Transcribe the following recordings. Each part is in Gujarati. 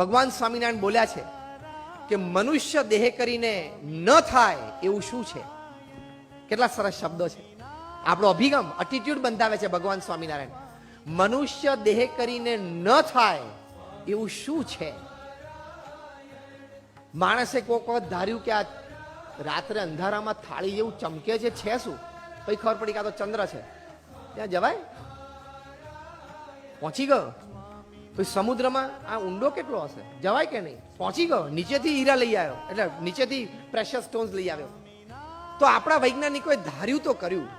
ભગવાન સ્વામિનારાયણ બોલ્યા છે કે મનુષ્ય દેહ કરીને ન થાય એવું શું છે. કેટલા સરસ શબ્દો છે. આપણો અભિગમ એટીટ્યુડ બંધાવે છે ભગવાન સ્વામિનારાયણ. મનુષ્ય દેહ કરીને ન થાય એવું શું છે. માણસે કોઈક વખત ધાર્યું કે આ રાત્રે અંધારામાં થાળી જેવું ચમકે છે શું? પછી ખબર પડી કે આ તો ચંદ્ર છે. ત્યાં જવાય? પહોંચી ગયો. પછી સમુદ્રમાં આ ઊંડો કેટલો હશે? જવાય કે નહીં? પહોંચી ગયો. નીચેથી હીરા લઈ આવ્યો, એટલે નીચેથી પ્રેશિયસ સ્ટોન્સ લઈ આવ્યો. તો આપણા વૈજ્ઞાનિકોએ ધાર્યું તો કર્યું.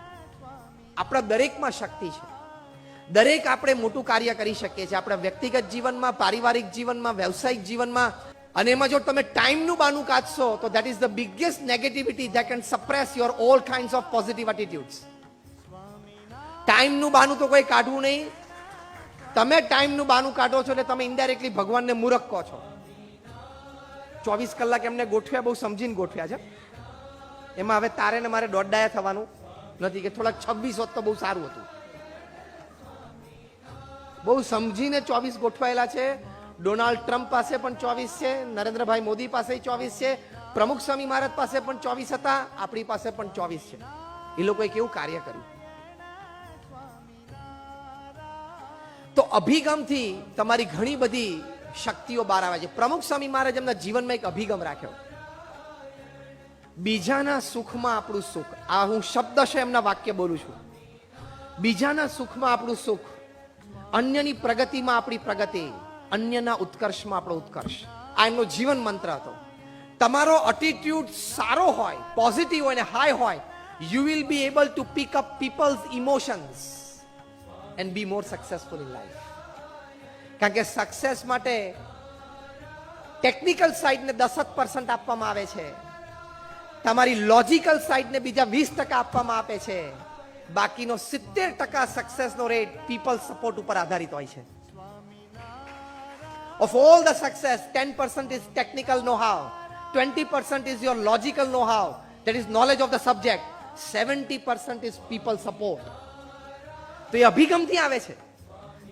આપણા દરેકમાં શક્તિ છે. દરેક આપણે મોટું કાર્ય કરી શકીએ છીએ, આપણા વ્યક્તિગત જીવનમાં, પારિવારિક જીવનમાં, વ્યવસાયિક જીવનમાં. અને એમાં જો તમે ટાઈમનું બાનું કાઢશો તો that is the biggest negativity that can suppress your all kinds of positive attitudes. ટાઈમનું બાનું તો કોઈ કાઢવું નહીં. તમે ટાઈમનું બાનું કાઢો છો એટલે તમે ઇનડાયરેક્ટલી ભગવાનને મૂર્ખ કહો છો. 24 કલાક એમને ગોઠવ્યા, બહુ સમજીને ગોઠવ્યા છે. એમાં હવે તારે ને મારે દોડડાયા થવાનું નથી કે થોડાક 26 હોત તો બહુ સારું હતું. બહુ સમજીને 24 ગોઠવાયેલા છે. ડોનાલ્ડ ટ્રમ્પ પાસે પણ 24 છે, નરેન્દ્રભાઈ મોદી પાસે 24 છે, પ્રમુખ સ્વામી મહારાજ પાસે પણ 24 હતા, આપણી પાસે પણ 24 છે. એ લોકોએ કેવું કાર્ય કર્યું. તો અભિગમથી તમારી ઘણી બધી શક્તિઓ બહાર આવે છે. પ્રમુખ સ્વામી મહારાજ એમના જીવનમાં એક અભિગમ રાખ્યો. બીજાના સુખમાં આપણું સુખ. આ હું શબ્દશઃ એમના વાક્ય બોલું છું. બીજાના સુખમાં આપણું સુખ, અન્યની પ્રગતિમાં આપણી પ્રગતિ, અન્યના ઉત્કર્ષમાં આપણો ઉત્કર્ષ. આ એમનો જીવન મંત્ર હતો. તમારો એટીટ્યુડ સારો હોય, પોઝિટિવ હોય ને હાઈ હોય, you will be able to pick up people's emotions and be more successful in life. કારણ કે સક્સેસ માટે ટેકનિકલ સાઈડને 10% આપવામાં આવે છે, તમારી લોજિકલ સાઈડને બીજા 20% આપવામાં આવે છે. બાકીનો 70% સક્સેસનો રેટ પીપલ સપોર્ટ ઉપર આધારિત હોય છે. Of all the success, 10% is technical know-how, 20% is your logical know-how, that is knowledge of the subject, 70% is people support. તો એ અભિગમથી આવે છે.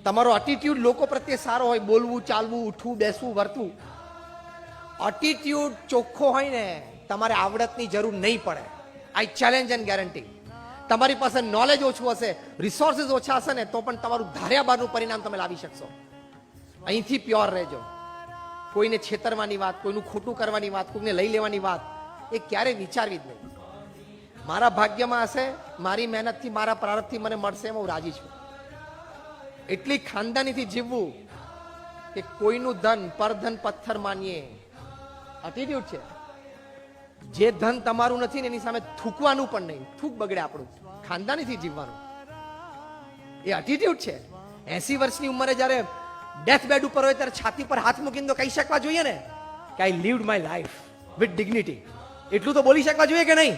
તમારો એટીટ્યુડ લોકો પ્રત્યે સારો હોય, બોલવું, ચાલવું, ઉઠવું, બેસવું, વર્તવું. એટીટ્યુડ ચોખ્ખો હોય ને, તમારે આવડતની જરૂર નહીં પડે. આઈ ચેલેન્જ એન્ડ ગેરંટી. તમારી પાસે નોલેજ ઓછું હશે, રિસોર્સિસ ઓછા હશે ને, તો પણ તમારું ધાર્યા બહારનું પરિણામ તમે લાવી શકશો. અહીંથી પ્યોર રહેજો. કોઈને છેતરવાની વાત, કોઈનું ખોટું કરવાની વાત, કોઈને લઈ લેવાની વાત એ ક્યારેય વિચારવી જ નહીં. મારા ભાગ્યમાં હશે, મારી મહેનતથી, મારા પ્રારબ્ધથી મને મળશે એમાં હું રાજી છું. એટલી ખાનદાનીથી જીવવું કે કોઈનું ધન પરધન પથ્થર માનીએ. એટીટ્યુડ છે. જે ધન તમારું નથી ને એની સામે થૂકવાનું પણ નહીં. થૂક બગડે આપણું. ખાનદાનીથી જીવવાનું એ એટીટ્યુડ છે. 80 વર્ષની ઉંમરે જ્યારે ડેથ બેડ ઉપર હોય ત્યારે છાતી પર હાથ મૂકીને તો કહી શકવા જોઈએ ને કે આઈ લીવ્ડ માય લાઈફ વિથ ડિગ્નિટી. એટલું તો બોલી શકવા જોઈએ કે નહીં?